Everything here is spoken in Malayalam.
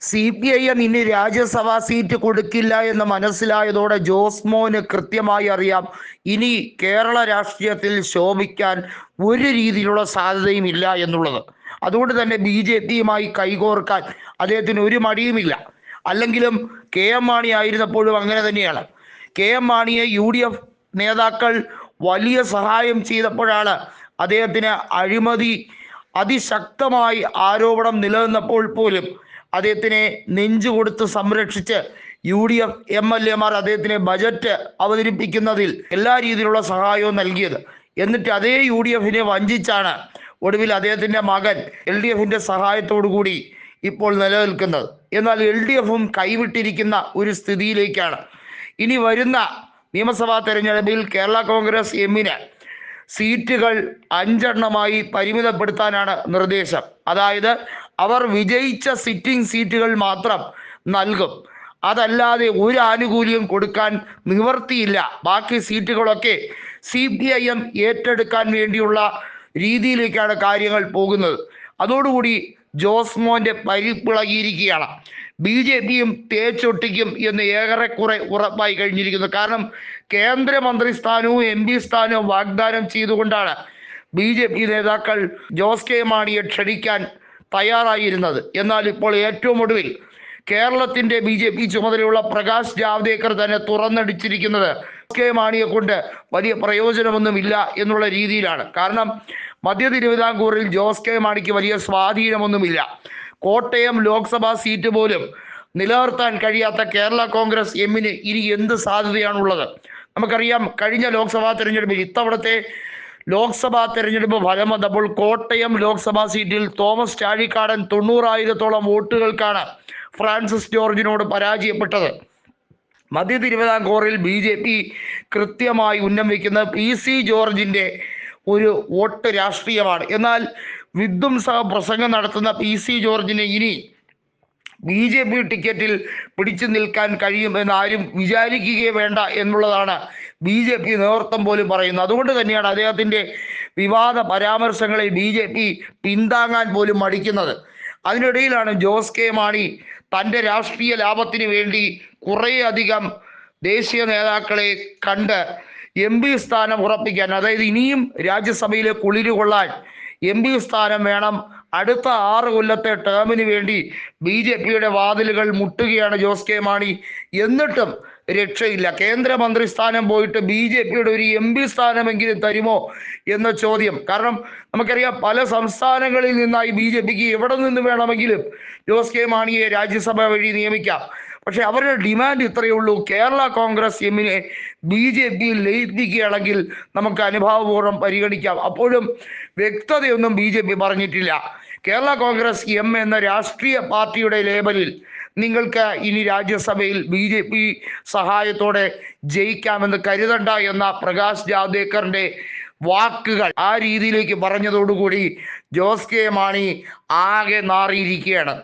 CPIM ഇനി രാജ്യസഭാ സീറ്റ് കൊടുക്കില്ല എന്ന് മനസ്സിലായതോടെ ജോസ്മോന് കൃത്യമായി അറിയാം ഇനി കേരള രാഷ്ട്രീയത്തിൽ ശോഭിക്കാൻ ഒരു രീതിയിലുള്ള സാധ്യതയും ഇല്ല എന്നുള്ളത്. അതുകൊണ്ട് തന്നെ BJPയുമായി കൈകോർക്കാൻ അദ്ദേഹത്തിന് ഒരു മടിയുമില്ല. അല്ലെങ്കിലും KM മാണി ആയിരുന്നപ്പോഴും അങ്ങനെ തന്നെയാണ്. KM മാണിയെ UDF നേതാക്കൾ വലിയ സഹായം ചെയ്തപ്പോഴാണ് അദ്ദേഹത്തിന് അഴിമതി അതിശക്തമായി ആരോപണം നിലനിന്നപ്പോൾ പോലും അദ്ദേഹത്തിനെ നെഞ്ചുകൊടുത്ത് സംരക്ഷിച്ച് UDF MLA മാർ അദ്ദേഹത്തിന് ബജറ്റ് അവതരിപ്പിക്കുന്നതിൽ എല്ലാ രീതിയിലുള്ള സഹായവും നൽകിയത്. എന്നിട്ട് അതേ UDFനെ വഞ്ചിച്ചാണ് ഒടുവിൽ അദ്ദേഹത്തിൻ്റെ മകൻ LDFന്റെ സഹായത്തോടു കൂടി ഇപ്പോൾ നിലനിൽക്കുന്നത്. എന്നാൽ LDFും കൈവിട്ടിരിക്കുന്ന ഒരു സ്ഥിതിയിലേക്കാണ്. ഇനി വരുന്ന നിയമസഭാ തെരഞ്ഞെടുപ്പിൽ കേരള കോൺഗ്രസ് എമ്മിന് സീറ്റുകൾ 5 പരിമിതപ്പെടുത്താനാണ് നിർദ്ദേശം. അതായത് അവർ വിജയിച്ച സിറ്റിംഗ് സീറ്റുകൾ മാത്രം നൽകും, അതല്ലാതെ ഒരു ആനുകൂല്യം കൊടുക്കാൻ നിവർത്തിയില്ല. ബാക്കി സീറ്റുകളൊക്കെ CPIM ഏറ്റെടുക്കാൻ വേണ്ടിയുള്ള രീതിയിലേക്കാണ് കാര്യങ്ങൾ പോകുന്നത്. അതോടുകൂടി ജോസ്മോന്റെ പരിപ്പിളകിയിരിക്കുകയാണ്. BJPയും തേച്ചൊട്ടിക്കും എന്ന് ഏറെക്കുറെ ഉറപ്പായി കഴിഞ്ഞിരിക്കുന്നു. കാരണം കേന്ദ്രമന്ത്രി സ്ഥാനവും MP സ്ഥാനവും വാഗ്ദാനം ചെയ്തുകൊണ്ടാണ് BJP നേതാക്കൾ ജോസ് കെ മാണിയെ ക്ഷണിക്കാൻ തയ്യാറായിരുന്നത്. എന്നാൽ ഇപ്പോൾ ഏറ്റവും ഒടുവിൽ കേരളത്തിന്റെ BJP ചുമതലയുള്ള പ്രകാശ് ജാവ്ദേക്കർ തന്നെ തുറന്നടിച്ചിരിക്കുന്നത് ജോസ് കെ മാണിയെ കൊണ്ട് വലിയ പ്രയോജനമൊന്നുമില്ല എന്നുള്ള രീതിയിലാണ്. കാരണം മധ്യ തിരുവിതാംകൂറിൽ ജോസ് കെ മാണിക്ക് വലിയ സ്വാധീനമൊന്നുമില്ല. കോട്ടയം ലോക്സഭാ സീറ്റ് പോലും നിലനിർത്താൻ കഴിയാത്ത കേരള കോൺഗ്രസ് എമ്മിന് ഇനി എന്ത് സാധ്യതയാണുള്ളത്? നമുക്കറിയാം, കഴിഞ്ഞ ലോക്സഭാ തെരഞ്ഞെടുപ്പിൽ ഇത്തവണത്തെ ലോക്സഭാ തെരഞ്ഞെടുപ്പ് ഫലം വന്നപ്പോൾ കോട്ടയം ലോക്സഭാ സീറ്റിൽ തോമസ് ചാഴിക്കാടൻ 90,000-ഓളം വോട്ടുകൾക്കാണ് ഫ്രാൻസിസ് ജോർജിനോട് പരാജയപ്പെട്ടത്. മധ്യ തിരുവിതാംകൂറിൽ BJP കൃത്യമായി ഉന്നം വയ്ക്കുന്ന PC ജോർജിന്റെ ഒരു വോട്ട് രാഷ്ട്രീയമാണ്. എന്നാൽ വിധ്വംസക പ്രസംഗം നടത്തുന്ന PC ജോർജിന് ഇനി BJP ടിക്കറ്റിൽ പിടിച്ചു നിൽക്കാൻ കഴിയും എന്ന് ആരും വിചാരിക്കുകയേ വേണ്ട എന്നുള്ളതാണ് BJP നേതൃത്വം പോലും പറയുന്നത്. അതുകൊണ്ട് തന്നെയാണ് അദ്ദേഹത്തിൻ്റെ വിവാദ പരാമർശങ്ങളെ BJP പിന്താങ്ങാൻ പോലും മടിക്കുന്നത്. അതിനിടയിലാണ് ജോസ് കെ മാണി തൻ്റെ രാഷ്ട്രീയ ലാഭത്തിന് വേണ്ടി കുറേയധികം ദേശീയ നേതാക്കളെ കണ്ട് MP സ്ഥാനം ഉറപ്പിക്കാൻ, അതായത് ഇനിയും രാജ്യസഭയിലെ കുളിര് കൊള്ളാൻ MP സ്ഥാനം വേണം, അടുത്ത 6 കൊല്ലത്തെ ടേമിന് വേണ്ടി BJPയുടെ വാതിലുകൾ മുട്ടുകയാണ് ജോസ് കെ മാണി. എന്നിട്ടും രക്ഷയില്ല. കേന്ദ്രമന്ത്രി സ്ഥാനം പോയിട്ട് BJPയുടെ ഒരു MP സ്ഥാനമെങ്കിലും തരുമോ എന്ന ചോദ്യം. കാരണം നമുക്കറിയാം, പല സംസ്ഥാനങ്ങളിൽ നിന്നായി BJPക്ക് എവിടെ നിന്ന് വേണമെങ്കിലും ജോസ് കെ മാണിയെ രാജ്യസഭ വഴി നിയമിക്കാം. പക്ഷെ അവരുടെ ഡിമാൻഡ് ഇത്രയേ ഉള്ളൂ: കേരള കോൺഗ്രസ് എമ്മിനെ BJPയിൽ ലയിപ്പിക്കുകയാണെങ്കിൽ നമുക്ക് അനുഭാവപൂർവ്വം പരിഗണിക്കാം. അപ്പോഴും വ്യക്തതയൊന്നും BJP പറഞ്ഞിട്ടില്ല. കേരള കോൺഗ്രസ് എം എന്ന രാഷ്ട്രീയ പാർട്ടിയുടെ ലേബലിൽ നിങ്ങൾക്ക് ഇനി രാജ്യസഭയിൽ BJP സഹായത്തോടെ ജയിക്കാമെന്ന് കരുതണ്ട എന്ന പ്രകാശ് ജാവ്ദേക്കറിന്റെ വാക്കുകൾ ആ രീതിയിലേക്ക് പറഞ്ഞതോടുകൂടി ജോസ് കെ മാണി ആകെ നാറിയിരിക്കുകയാണ്.